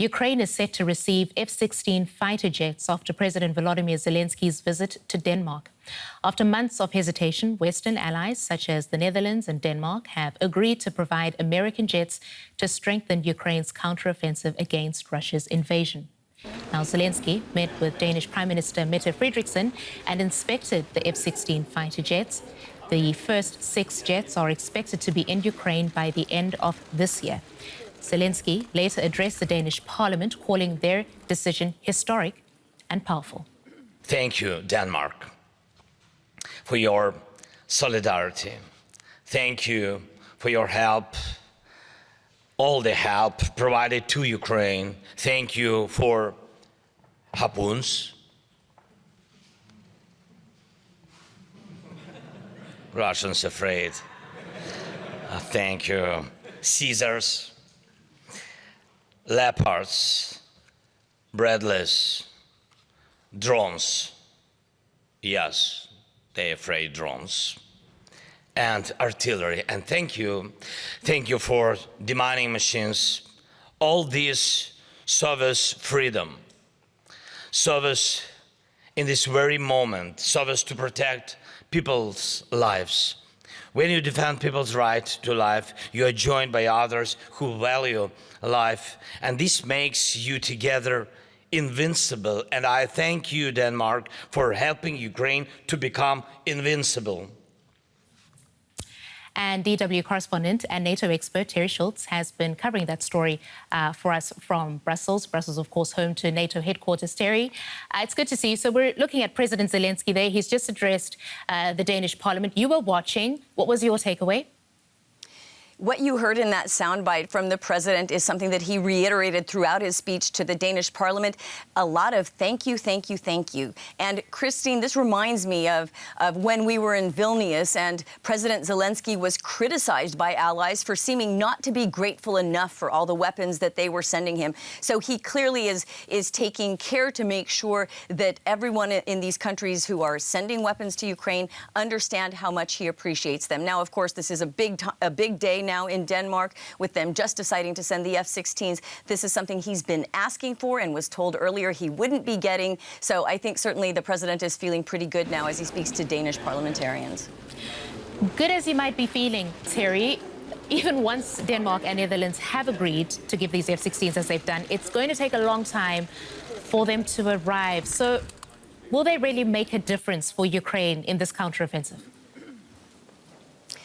Ukraine is set to receive F-16 fighter jets after President Volodymyr Zelensky's visit to Denmark. After months of hesitation, Western allies such as the Netherlands and Denmark have agreed to provide American jets to strengthen Ukraine's counteroffensive against Russia's invasion. Now, Zelensky met with Danish Prime Minister Mette Frederiksen and inspected the F-16 fighter jets. The first 6 jets are expected to be in Ukraine by the end of this year. Zelensky later addressed the Danish parliament, calling their decision historic and powerful. Thank you, Denmark, for your solidarity. Thank you for your help, all the help provided to Ukraine. Thank you for harpoons, Russians afraid. Thank you, Caesars, Leopards, breadless, drones. Yes, they're afraid drones. And artillery. And thank you for demining machines. All this service freedom, service in this very moment, service to protect people's lives. When you defend people's right to life, you are joined by others who value life, and this makes you together invincible. And I thank you, Denmark, for helping Ukraine to become invincible. And DW correspondent and NATO expert Terry Schultz has been covering that story for us from Brussels. Brussels, of course, home to NATO headquarters. Terry, it's good to see you. So we're looking at President Zelensky there. He's just addressed the Danish parliament. You were watching. What was your takeaway? What you heard in that soundbite from the president is something that he reiterated throughout his speech to the Danish parliament. A lot of thank you, thank you, thank you. And Christine, this reminds me of when we were in Vilnius and President Zelensky was criticized by allies for seeming not to be grateful enough for all the weapons that they were sending him. So he clearly is taking care to make sure that everyone in these countries who are sending weapons to Ukraine understand how much he appreciates them. Now, of course, this is a big day now in Denmark, with them just deciding to send the F-16s. This is something he's been asking for and was told earlier he wouldn't be getting. So I think certainly the president is feeling pretty good now as he speaks to Danish parliamentarians. Good as he might be feeling, Terry, even once Denmark and Netherlands have agreed to give these F-16s as they've done, it's going to take a long time for them to arrive. So will they really make a difference for Ukraine in this counteroffensive?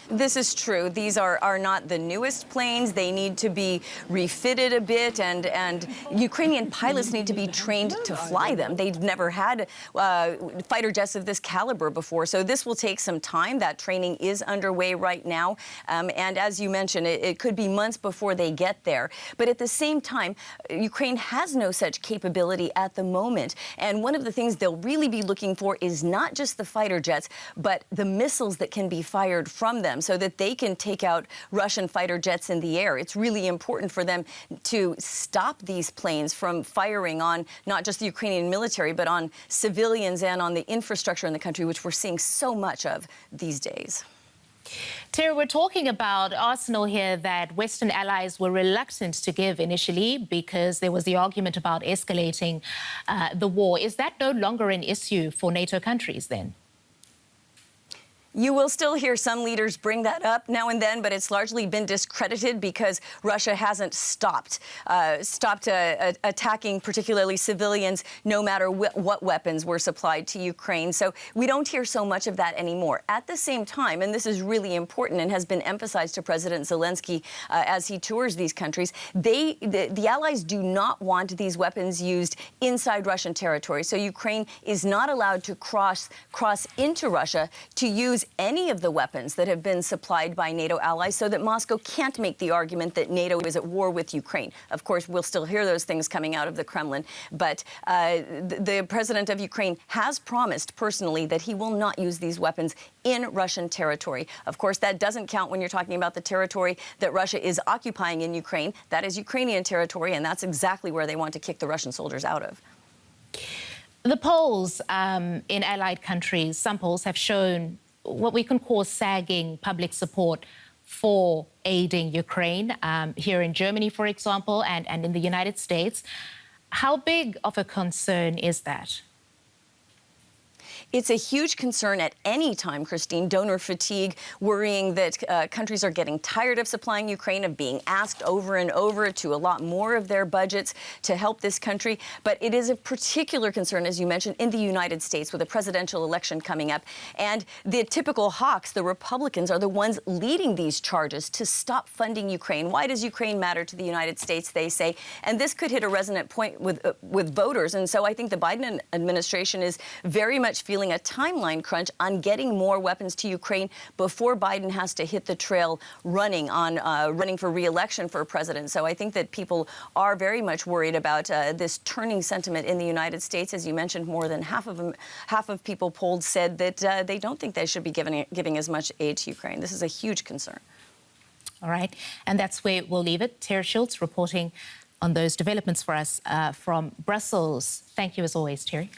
This is true. These are not the newest planes. They need to be refitted a bit, and Ukrainian pilots need to be trained to fly them. They've never had fighter jets of this caliber before, so this will take some time. That training is underway right now, and as you mentioned, it could be months before they get there. But at the same time, Ukraine has no such capability at the moment, and one of the things they'll really be looking for is not just the fighter jets, but the missiles that can be fired from them, so that they can take out Russian fighter jets in the air. It's really important for them to stop these planes from firing on not just the Ukrainian military, but on civilians and on the infrastructure in the country, which we're seeing so much of these days. Terry, we're talking about arsenal here that Western allies were reluctant to give initially because there was the argument about escalating the war. Is that no longer an issue for NATO countries then? You will still hear some leaders bring that up now and then, but it's largely been discredited because Russia hasn't stopped attacking particularly civilians, no matter what weapons were supplied to Ukraine. So we don't hear so much of that anymore. At the same time, and this is really important and has been emphasized to President Zelensky as he tours these countries, the allies do not want these weapons used inside Russian territory. So Ukraine is not allowed to cross into Russia to use any of the weapons that have been supplied by NATO allies, so that Moscow can't make the argument that NATO is at war with Ukraine. Of course, we'll still hear those things coming out of the Kremlin, but the president of Ukraine has promised personally that he will not use these weapons in Russian territory. Of course, that doesn't count when you're talking about the territory that Russia is occupying in Ukraine. That is Ukrainian territory, and that's exactly where they want to kick the Russian soldiers out of. The polls in allied countries, some polls have shown what we can call sagging public support for aiding Ukraine, here in Germany, for example, and in the United States. How big of a concern is that? It's a huge concern at any time, Christine. Donor fatigue, worrying that countries are getting tired of supplying Ukraine, of being asked over and over to allot more of their budgets to help this country. But it is a particular concern, as you mentioned, in the United States with a presidential election coming up. And the typical hawks, the Republicans, are the ones leading these charges to stop funding Ukraine. Why does Ukraine matter to the United States, they say? And this could hit a resonant point with voters. And so I think the Biden administration is very much feeling a timeline crunch on getting more weapons to Ukraine before Biden has to hit the trail running for re-election for president. So I think that people are very much worried about this turning sentiment in the United States. As you mentioned, more than half of people polled said that they don't think they should be giving as much aid to Ukraine. This is a huge concern. All right, and that's where we'll leave it. Terry Schultz reporting on those developments for us from Brussels. Thank you as always, Terry.